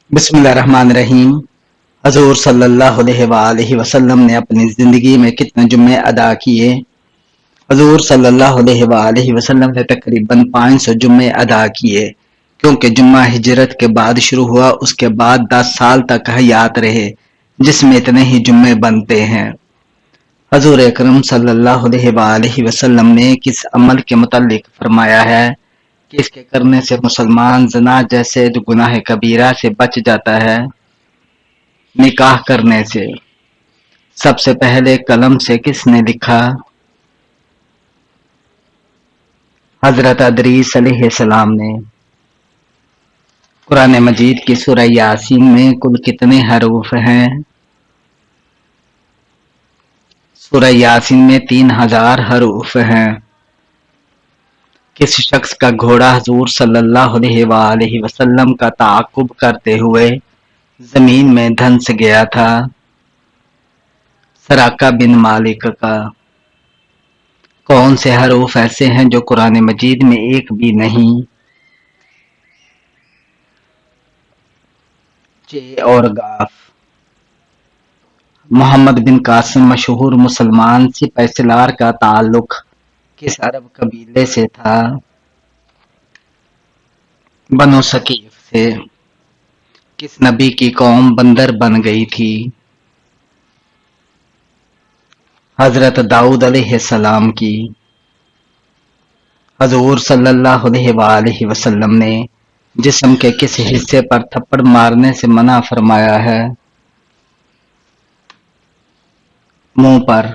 بسم اللہ الرحمن الرحیم۔ حضور صلی اللہ علیہ وآلہ وسلم نے اپنی زندگی میں کتنے جمعے ادا کیے؟ حضور صلی اللہ علیہ وآلہ وسلم نے تقریباً 500 جمعے ادا کیے، کیونکہ جمعہ ہجرت کے بعد شروع ہوا، اس کے بعد 10 سال تک حیات رہے، جس میں اتنے ہی جمعے بنتے ہیں۔ حضور اکرم صلی اللہ علیہ وآلہ وسلم نے کس عمل کے متعلق فرمایا ہے کہ اس کے کرنے سے مسلمان زنا جیسے گناہ کبیرہ سے بچ جاتا ہے؟ نکاح کرنے سے۔ سب سے پہلے قلم سے کس نے لکھا؟ حضرت ادریس علیہ السلام نے۔ قرآن مجید کی سورہ یاسین میں کل کتنے حروف ہیں؟ سورہ یاسین میں 3000 حروف ہیں۔ کس شخص کا گھوڑا حضور صلی اللہ علیہ وآلہ وسلم کا تعاقب کرتے ہوئے زمین میں دھنس گیا تھا؟ سراقہ بن مالک کا۔ کون سے حروف ایسے ہیں جو قرآن مجید میں ایک بھی نہیں؟ ج اور گاف۔ محمد بن قاسم مشہور مسلمان سپہ سالار کا تعلق کس عرب قبیلے سے تھا؟ بنو ثقیف سے۔ کس نبی کی قوم بندر بن گئی تھی؟ حضرت داؤد علیہ السلام کی۔ حضور صلی اللہ علیہ وآلہ وسلم نے جسم کے کس حصے پر تھپڑ مارنے سے منع فرمایا ہے؟ منہ پر۔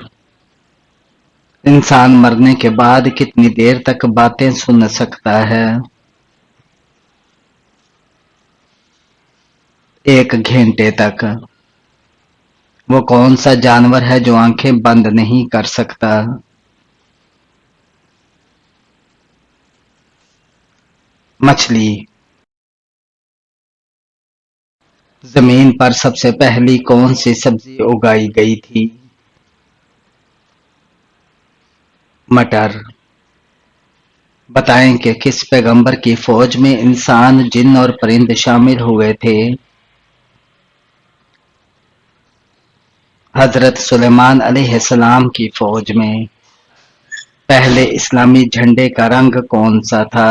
انسان مرنے کے بعد کتنی دیر تک باتیں سن سکتا ہے؟ 1 گھنٹے تک۔ وہ کون سا جانور ہے جو آنکھیں بند نہیں کر سکتا؟ مچھلی۔ زمین پر سب سے پہلی کون سی سبزی اگائی گئی تھی؟ مٹر۔ بتائیں کہ کس پیغمبر کی فوج میں انسان، جن اور پرند شامل ہوئے تھے؟ حضرت سلیمان علیہ السلام کی فوج میں۔ پہلے اسلامی جھنڈے کا رنگ کون سا تھا؟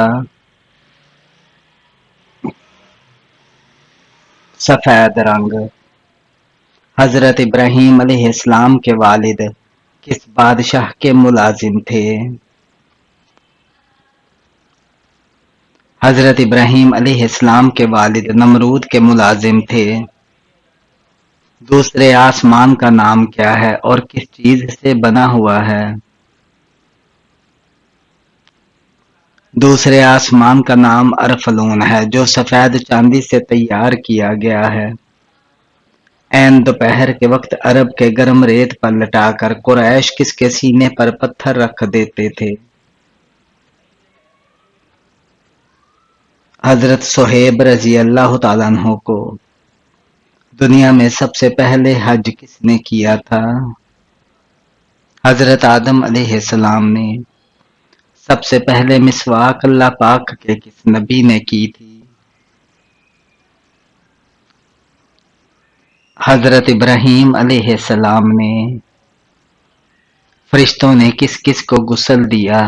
سفید رنگ۔ حضرت ابراہیم علیہ السلام کے والد کس بادشاہ کے ملازم تھے؟ حضرت ابراہیم علیہ السلام کے والد نمرود کے ملازم تھے۔ دوسرے آسمان کا نام کیا ہے اور کس چیز سے بنا ہوا ہے؟ دوسرے آسمان کا نام ارفلون ہے، جو سفید چاندی سے تیار کیا گیا ہے۔ عین دوپہر کے وقت عرب کے گرم ریت پر لٹا کر قریش کس کے سینے پر پتھر رکھ دیتے تھے؟ حضرت صہیب رضی اللہ تعالیٰ عنہ کو۔ دنیا میں سب سے پہلے حج کس نے کیا تھا؟ حضرت آدم علیہ السلام نے۔ سب سے پہلے مسواک اللہ پاک کے کس نبی نے کی تھی؟ حضرت ابراہیم علیہ السلام نے۔ فرشتوں نے کس کس کو غسل دیا؟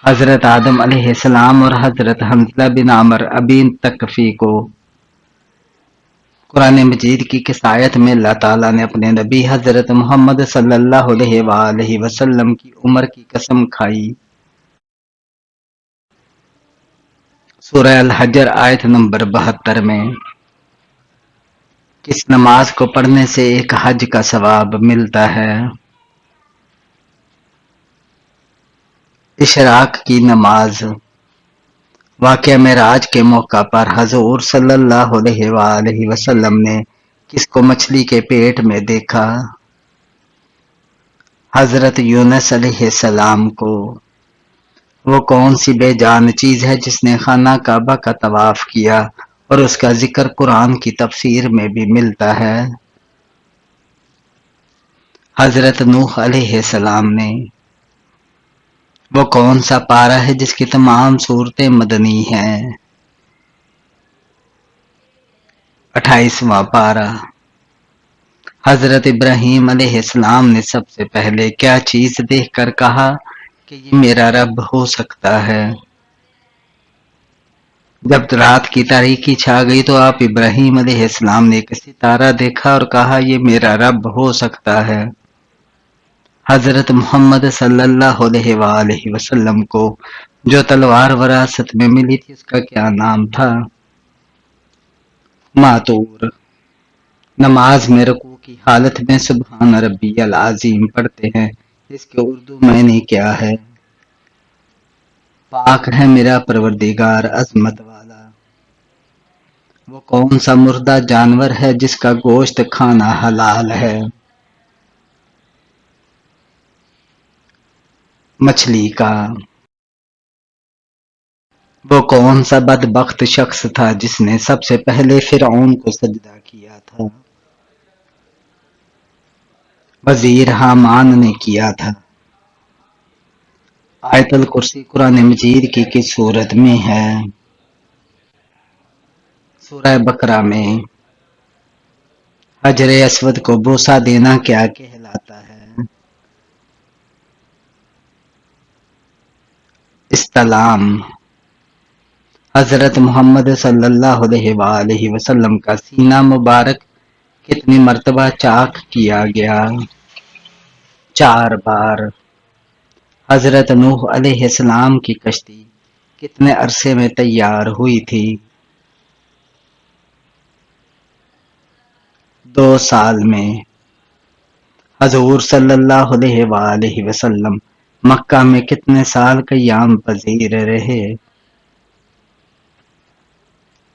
حضرت آدم علیہ السلام اور حضرت حنظلہ بن عمر ابی تکفی کو۔ قرآن مجید کی کس آیت میں اللہ تعالیٰ نے اپنے نبی حضرت محمد صلی اللہ علیہ وآلہ وسلم کی عمر کی قسم کھائی؟ سورہ الحجر آیت نمبر 72 میں۔ کس نماز کو پڑھنے سے ایک حج کا ثواب ملتا ہے؟ اشراق کی نماز۔ واقعہ معراج کے موقع پر حضور صلی اللہ علیہ وآلہ وسلم نے کس کو مچھلی کے پیٹ میں دیکھا؟ حضرت یونس علیہ السلام کو۔ وہ کون سی بے جان چیز ہے جس نے خانہ کعبہ کا طواف کیا اور اس کا ذکر قرآن کی تفسیر میں بھی ملتا ہے؟ حضرت نوح علیہ السلام نے۔ وہ کون سا پارہ ہے جس کی تمام صورتیں مدنی ہیں؟ 28واں پارہ۔ حضرت ابراہیم علیہ السلام نے سب سے پہلے کیا چیز دیکھ کر کہا کہ یہ میرا رب ہو سکتا ہے؟ جب رات کی تاریکی چھا گئی تو آپ ابراہیم علیہ السلام نے ایک ستارہ دیکھا اور کہا یہ میرا رب ہو سکتا ہے۔ حضرت محمد صلی اللہ علیہ وآلہ وسلم کو جو تلوار وراثت میں ملی تھی اس کا کیا نام تھا؟ ماتور۔ نماز میں رکوع کی حالت میں سبحان ربی العظیم پڑھتے ہیں، اس کے اردو معنی کیا ہے؟ پاک ہے میرا پروردگار عظمت والا۔ وہ کون سا مردہ جانور ہے جس کا گوشت کھانا حلال ہے؟ مچھلی کا۔ وہ کون سا بدبخت شخص تھا جس نے سب سے پہلے فرعون کو سجدہ کیا تھا؟ وزیر حامان نے کیا تھا۔ آیت الکرسی قرآن مجید کی کس سورت میں ہے؟ سورہ بقرہ میں۔ حجر اسود کو بوسہ دینا کیا کہلاتا ہے؟ استلام۔ حضرت محمد صلی اللہ علیہ وآلہ وسلم کا سینہ مبارک کتنی مرتبہ چاک کیا گیا؟ 4 بار۔ حضرت نوح علیہ السلام کی کشتی کتنے عرصے میں تیار ہوئی تھی؟ 2 سال میں۔ حضور صلی اللہ علیہ وآلہ وسلم مکہ میں کتنے سال قیام پذیر رہے؟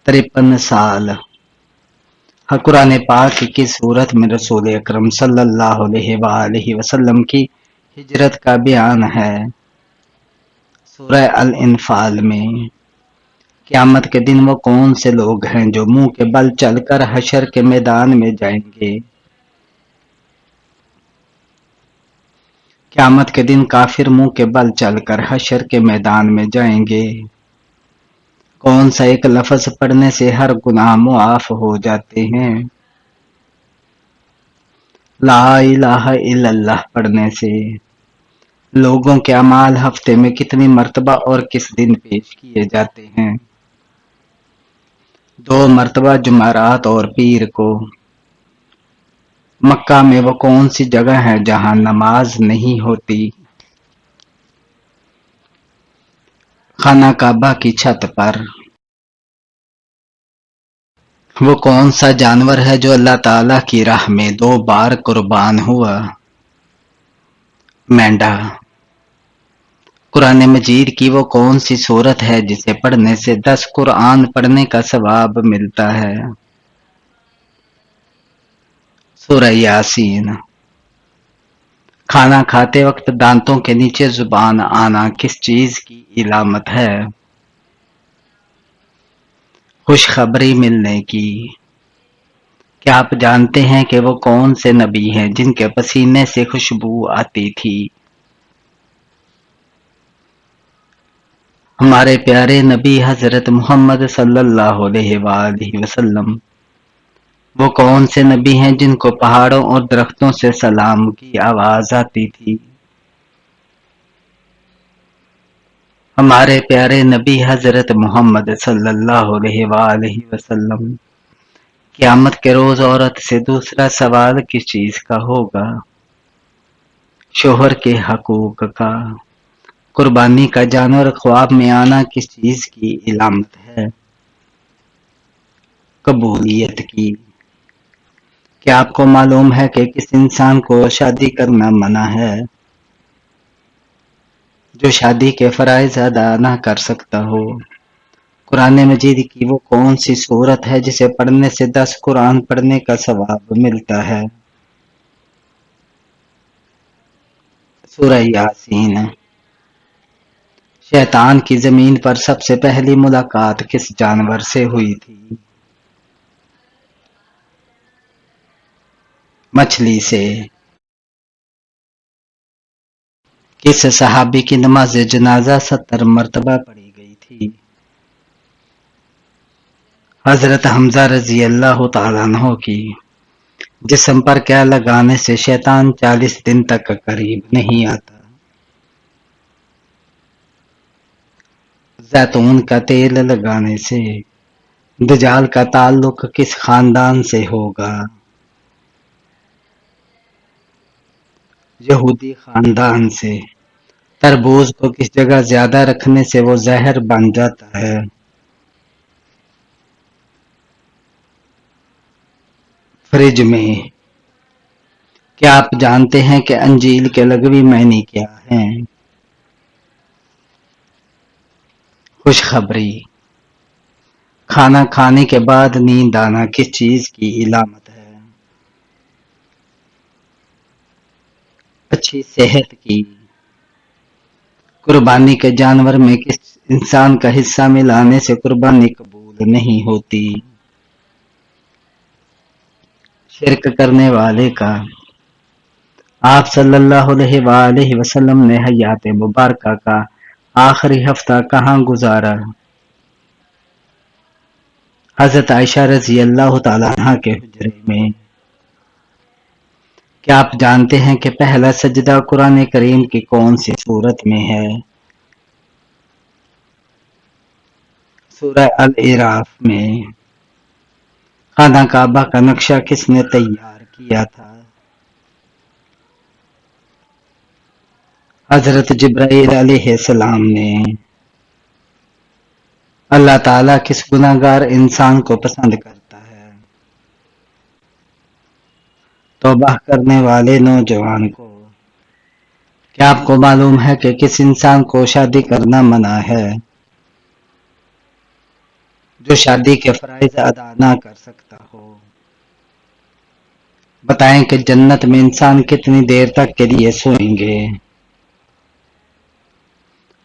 53 سال۔ قرآن پاک کی کس سورت میں رسول اکرم صلی اللہ علیہ وآلہ وسلم کی ہجرت کا بیان ہے؟ سورہ الانفال میں۔ قیامت کے دن وہ کون سے لوگ ہیں جو منہ کے بل چل کر حشر کے میدان میں جائیں گے؟ قیامت کے دن کافر منہ کے بل چل کر حشر کے میدان میں جائیں گے۔ کون سا ایک لفظ پڑھنے سے ہر گناہ معاف ہو جاتے ہیں؟ لا الہ الا اللہ پڑھنے سے۔ لوگوں کے اعمال ہفتے میں کتنی مرتبہ اور کس دن پیش کیے جاتے ہیں؟ 2 مرتبہ جمعرات اور پیر کو۔ مکہ میں وہ کون سی جگہ ہے جہاں نماز نہیں ہوتی؟ خانہ کعبہ کی چھت پر۔ وہ کون سا جانور ہے جو اللہ تعالیٰ کی راہ میں 2 بار قربان ہوا؟ مینڈا۔ قرآن مجید کی وہ کون سی سورت ہے جسے پڑھنے سے 10 قرآن پڑھنے کا ثواب ملتا ہے؟ سورہ یاسین۔ کھانا کھاتے وقت دانتوں کے نیچے زبان آنا کس چیز کی علامت ہے؟ خوشخبری ملنے کی۔ کیا آپ جانتے ہیں کہ وہ کون سے نبی ہیں جن کے پسینے سے خوشبو آتی تھی؟ ہمارے پیارے نبی حضرت محمد صلی اللہ علیہ وآلہ وسلم۔ وہ کون سے نبی ہیں جن کو پہاڑوں اور درختوں سے سلام کی آواز آتی تھی؟ ہمارے پیارے نبی حضرت محمد صلی اللہ علیہ وآلہ وسلم۔ قیامت کے روز عورت سے دوسرا سوال کس چیز کا ہوگا؟ شوہر کے حقوق کا۔ قربانی کا جانور خواب میں آنا کس چیز کی علامت ہے؟ قبولیت کی۔ کیا آپ کو معلوم ہے کہ کس انسان کو شادی کرنا منع ہے؟ جو شادی کے فرائض ادا نہ کر سکتا ہو۔ قرآن مجید کی وہ کون سی سورت ہے جسے پڑھنے سے 10 قرآن پڑھنے کا ثواب ملتا ہے؟ سورہ یاسین۔ شیطان کی زمین پر سب سے پہلی ملاقات کس جانور سے ہوئی تھی؟ مچھلی سے۔ کس صحابی کی نماز جنازہ 70 مرتبہ پڑھی گئی تھی؟ حضرت حمزہ رضی اللہ تعالیٰ عنہ کی۔ جسم پر کیا لگانے سے شیطان 40 دن تک قریب نہیں آتا؟ زیتون کا تیل لگانے سے۔ دجال کا تعلق کس خاندان سے ہوگا؟ یہودی خاندان سے۔ تربوز کو کس جگہ زیادہ رکھنے سے وہ زہر بن جاتا ہے؟ فریج میں۔ کیا آپ جانتے ہیں کہ انجیل کے لغوی معنی کیا ہیں؟ خوشخبری۔ کھانا کھانے کے بعد نیند آنا کس چیز کی علامت ہے؟ اچھی صحت کی۔ قربانی کے جانور میں کس انسان کا حصہ ملانے سے قربانی قبول نہیں ہوتی؟ شرک کرنے والے کا۔ آپ صلی اللہ علیہ وآلہ وسلم نے حیات مبارکہ کا آخری ہفتہ کہاں گزارا؟ حضرت عائشہ رضی اللہ تعالیٰ عنہ کے حجرے میں۔ کیا آپ جانتے ہیں کہ پہلا سجدہ قرآن کریم کی کون سی سورت میں ہے؟ سورہ الاعراف میں۔ خانہ کعبہ کا نقشہ کس نے تیار کیا تھا؟ حضرت جبرائیل علیہ السلام نے۔ اللہ تعالیٰ کس گناہگار انسان کو پسند کرتا ہے؟ توبہ کرنے والے نوجوان کو۔ کیا آپ کو معلوم ہے کہ کس انسان کو شادی کرنا منع ہے؟ جو شادی کے فرائض ادا نہ کر سکتا ہو۔ بتائیں کہ جنت میں انسان کتنی دیر تک کے لیے سوئیں گے؟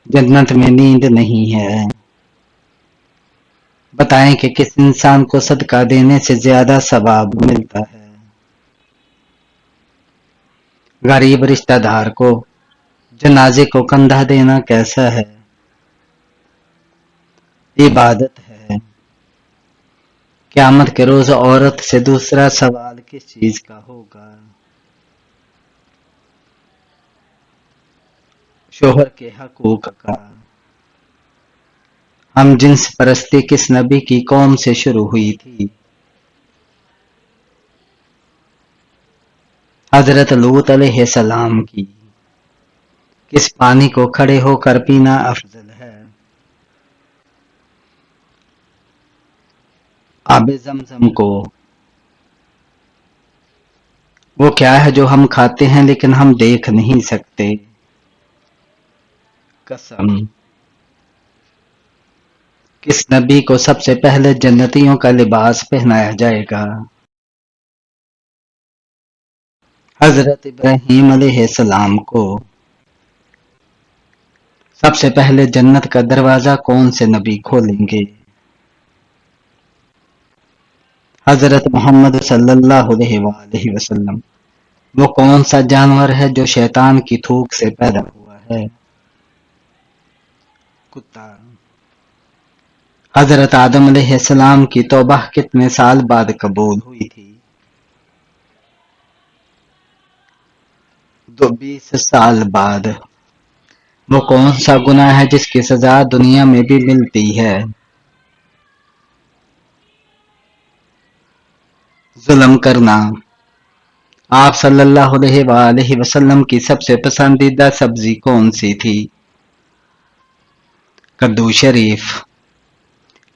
جنت میں نیند نہیں ہے۔ بتائیں کہ کس انسان کو صدقہ دینے سے زیادہ ثواب ملتا ہے؟ غریب رشتہ دار کو جنازے کو کندھا دینا کیسا ہے؟ عبادت ہے۔ قیامت کے روز عورت سے دوسرا سوال کس چیز کا ہوگا؟ شوہر کے حقوق کا۔ ہم جنس پرستی کس نبی کی قوم سے شروع ہوئی تھی؟ حضرت لوط علیہ السلام کی۔ کس پانی کو کھڑے ہو کر پینا افضل ہے؟ آب زمزم کو۔ وہ کیا ہے جو ہم کھاتے ہیں لیکن ہم دیکھ نہیں سکتے؟ قسم۔ کس نبی کو سب سے پہلے جنتیوں کا لباس پہنایا جائے گا؟ حضرت ابراہیم علیہ السلام کو۔ سب سے پہلے جنت کا دروازہ کون سے نبی کھولیں گے؟ حضرت محمد صلی اللہ علیہ وآلہ وسلم۔ وہ کون سا جانور ہے جو شیطان کی تھوک سے پیدا ہوا ہے؟ کتا۔ حضرت آدم علیہ السلام کی توبہ کتنے سال بعد قبول ہوئی تھی؟ 20 سال بعد۔ وہ کون سا گناہ ہے جس کی سزا دنیا میں بھی ملتی ہے؟ ظلم کرنا۔ آپ صلی اللہ علیہ وآلہ وسلم کی سب سے پسندیدہ سبزی کون سی تھی؟ کدو شریف۔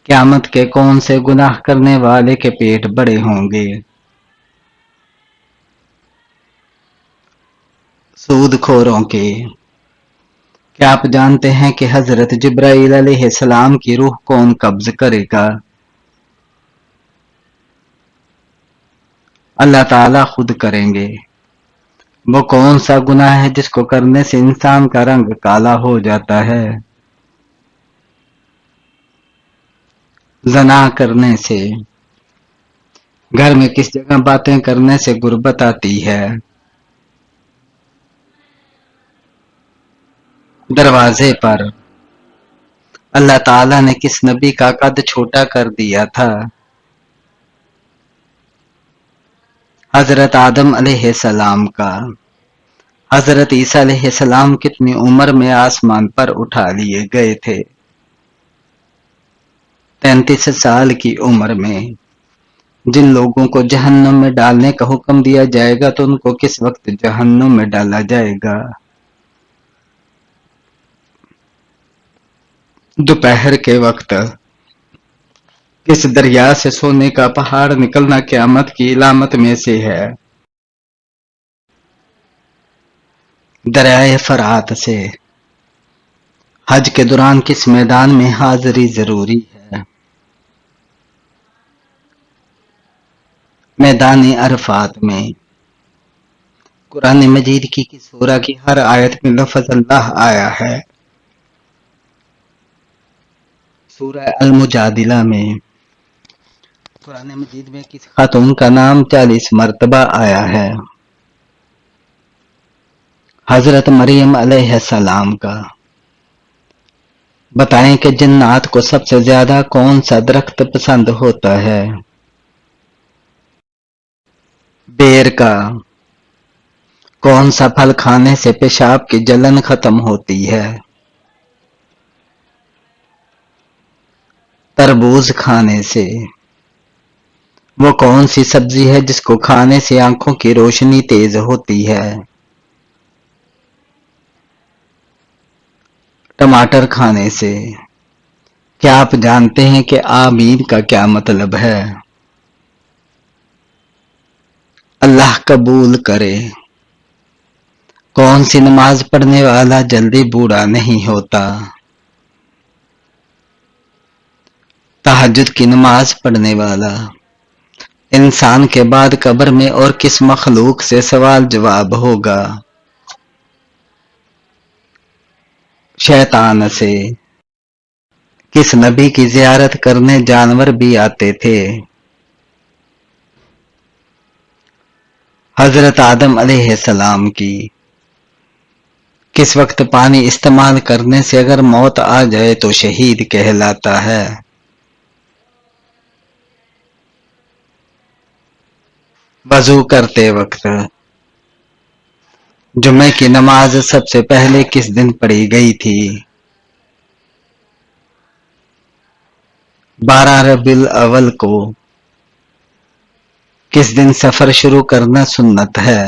قیامت کے کون سے گناہ کرنے والے کے پیٹ بڑے ہوں گے؟ سود خوروں کے۔ کیا آپ جانتے ہیں کہ حضرت جبرائیل علیہ السلام کی روح کون قبض کرے گا؟ اللہ تعالیٰ خود کریں گے۔ وہ کون سا گناہ ہے جس کو کرنے سے انسان کا رنگ کالا ہو جاتا ہے؟ زنا کرنے سے۔ گھر میں کس جگہ باتیں کرنے سے غربت آتی ہے؟ دروازے پر اللہ تعالیٰ نے کس نبی کا قد چھوٹا کر دیا تھا؟ حضرت آدم علیہ السلام کا۔ حضرت عیسیٰ علیہ السلام کتنی عمر میں آسمان پر اٹھا لیے گئے تھے؟ 33 سال کی عمر میں۔ جن لوگوں کو جہنم میں ڈالنے کا حکم دیا جائے گا تو ان کو کس وقت جہنم میں ڈالا جائے گا؟ دوپہر کے وقت۔ کس دریا سے سونے کا پہاڑ نکلنا قیامت کی علامت میں سے ہے؟ دریائے فرات سے۔ حج کے دوران کس میدان میں حاضری ضروری ہے؟ میدان عرفات میں۔ قرآن مجید کی کس سورہ کی ہر آیت میں لفظ اللہ آیا ہے؟ سورہ المجادلہ میں۔ قرآن مجید میں کس خاتون کا نام 40 مرتبہ آیا ہے؟ حضرت مریم علیہ السلام کا۔ بتائیں کہ جنات کو سب سے زیادہ کون سا درخت پسند ہوتا ہے؟ بیر کا۔ کون سا پھل کھانے سے پیشاب کی جلن ختم ہوتی ہے؟ تربوز کھانے سے۔ وہ کون سی سبزی ہے جس کو کھانے سے آنکھوں کی روشنی تیز ہوتی ہے؟ ٹماٹر کھانے سے۔ کیا آپ جانتے ہیں کہ آمین کا کیا مطلب ہے؟ اللہ قبول کرے۔ کون سی نماز پڑھنے والا جلدی بوڑھا نہیں ہوتا؟ تہجد کی نماز پڑھنے والا۔ انسان کے بعد قبر میں اور کس مخلوق سے سوال جواب ہوگا؟ شیطان سے۔ کس نبی کی زیارت کرنے جانور بھی آتے تھے؟ حضرت آدم علیہ السلام کی۔ کس وقت پانی استعمال کرنے سے اگر موت آ جائے تو شہید کہلاتا ہے؟ وضو کرتے وقت۔ جمعے کی نماز سب سے پہلے کس دن پڑھی گئی تھی؟ 12 ربیع الاول کو۔ کس دن سفر شروع کرنا سنت ہے؟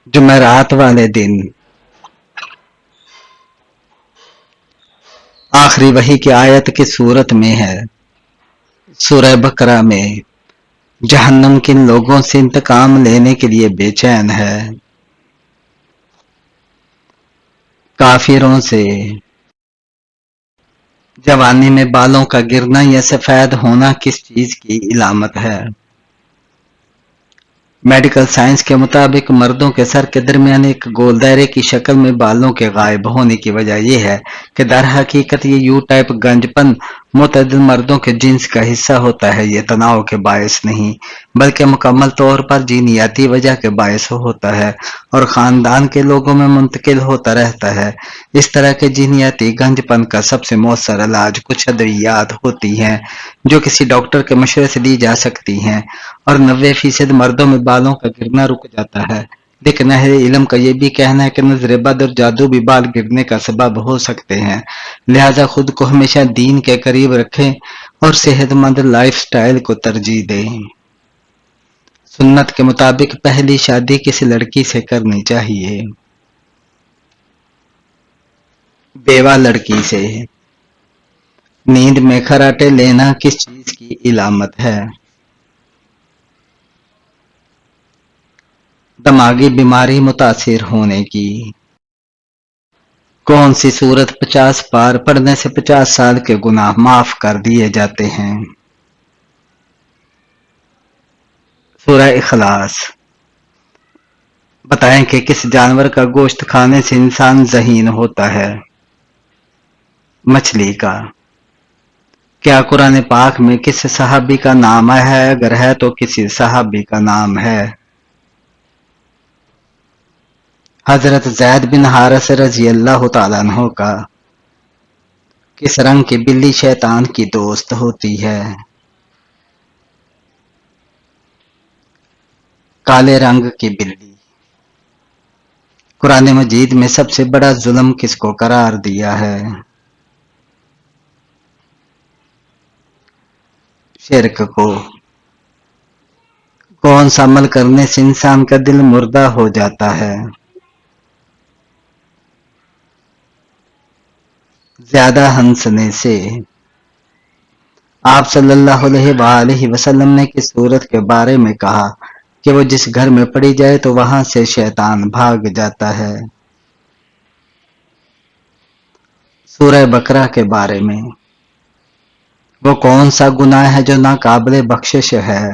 جمعرات والے دن۔ آخری وحی کی آیت کس سورت میں ہے؟ سورہ بقرہ میں۔ جہنم کن لوگوں سے انتقام لینے کے لیے بے چین ہے؟ کافروں سے۔ جوانی میں بالوں کا گرنا یا سفید ہونا کس چیز کی علامت ہے؟ میڈیکل سائنس کے مطابق مردوں کے سر کے درمیان ایک گول دائرے کی شکل میں بالوں کے غائب ہونے کی وجہ یہ ہے کہ در حقیقت یہ یو ٹائپ گنج پن معتدل مردوں کے جنس کا حصہ ہوتا ہے۔ یہ تناؤ کے باعث نہیں بلکہ مکمل طور پر جینیاتی وجہ کے باعث ہوتا ہے اور خاندان کے لوگوں میں منتقل ہوتا رہتا ہے۔ اس طرح کے جینیاتی گنج پن کا سب سے مؤثر علاج کچھ ادویات ہوتی ہیں جو کسی ڈاکٹر کے مشورے سے دی جا سکتی ہیں اور 90% مردوں میں بالوں کا گرنا رک جاتا ہے، لیکن اہل علم کا یہ بھی کہنا ہے کہ نظر بد اور جادو بھی بال گرنے کا سبب ہو سکتے ہیں۔ لہذا خود کو ہمیشہ دین کے قریب رکھیں اور صحت مند لائف سٹائل کو ترجیح دیں۔ سنت کے مطابق پہلی شادی کس لڑکی سے کرنی چاہیے؟ بیوہ لڑکی سے۔ نیند میں خراٹے لینا کس چیز کی علامت ہے؟ دماغی بیماری متاثر ہونے کی۔ کون سی سورت 50 بار پڑھنے سے 50 سال کے گناہ معاف کر دیے جاتے ہیں؟ سورہ اخلاص۔ بتائیں کہ کس جانور کا گوشت کھانے سے انسان ذہین ہوتا ہے؟ مچھلی کا۔ کیا قرآن پاک میں کس صحابی کا نام ہے؟ اگر ہے تو کسی صحابی کا نام ہے؟ حضرت زید بن حارث رضی اللہ تعالیٰ عنہ کا کس رنگ کی بلی شیطان کی دوست ہوتی ہے؟ کالے رنگ کی بلی۔ قرآن مجید میں سب سے بڑا ظلم کس کو قرار دیا ہے؟ شرک کو۔ کون سا عمل کرنے سے انسان کا دل مردہ ہو جاتا ہے؟ زیادہ ہنسنے سے۔ آپ صلی اللہ علیہ وآلہ وسلم نے کس سورت کے بارے میں کہا کہ وہ جس گھر میں پڑھی جائے تو وہاں سے شیطان بھاگ جاتا ہے؟ سورہ بقرہ کے بارے میں۔ وہ کون سا گناہ ہے جو ناقابل بخشش ہے؟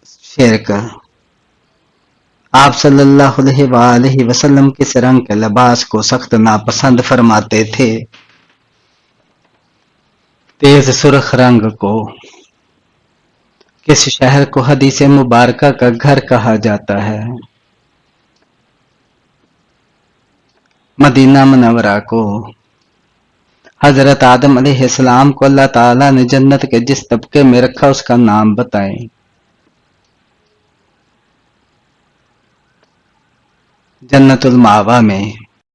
شرک۔ آپ صلی اللہ علیہ وآلہ وسلم کس رنگ کے لباس کو سخت ناپسند فرماتے تھے؟ تیز سرخ رنگ کو۔ کس شہر کو حدیث مبارکہ کا گھر کہا جاتا ہے؟ مدینہ منورہ کو۔ حضرت آدم علیہ السلام کو اللہ تعالیٰ نے جنت کے جس طبقے میں رکھا اس کا نام بتائیں۔ جنت المأویٰ میں۔